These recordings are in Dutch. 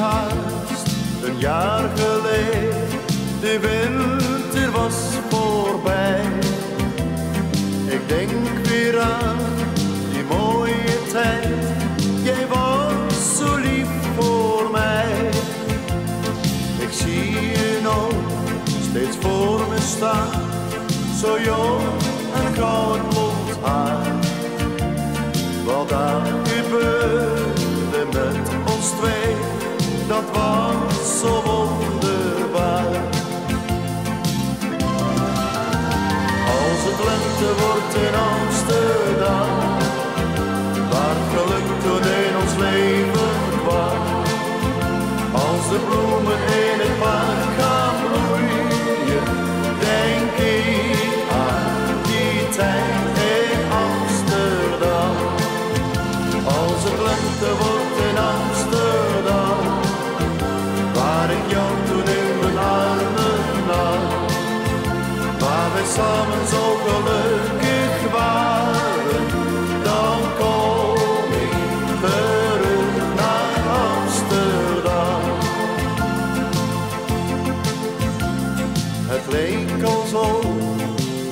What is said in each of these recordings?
haast een jaar geleden, de winter was voorbij. Ik denk weer aan die mooie tijd, jij was zo lief voor mij. Ik zie je nog steeds voor me staan, zo jong en goudblond haar. Wat daar gebeurde met ons twee, dat was zo wonderbaar. Als het lente wordt in Amsterdam, waar het geluk toen in ons leven kwam. Als de bloemen in het park gaan bloeien, denk ik aan die tijd in Amsterdam. Als het lente wordt in Amsterdam, waar ik jou toen in mijn armen nam, waar wij samen zo gelukkig waren, dan kom ik terug naar Amsterdam. Het leek alsof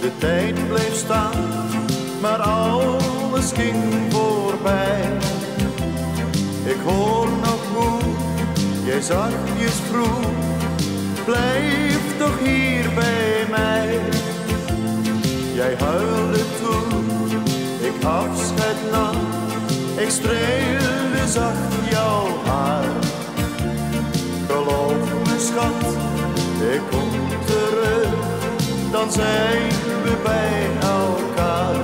de tijd bleef staan, maar alles ging voorbij. Ik hoor nog hoe jij zachtjes vroeg, blijf toch hier bij mij. Jij huilde toen ik afscheid nam, ik streelde zacht jouw haar. Geloof me schat, ik kom terug, dan zijn we bij elkaar.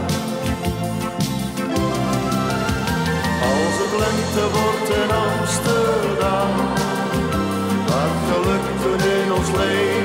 Als het lente wordt in Amsterdam, waar het geluk toen in ons leven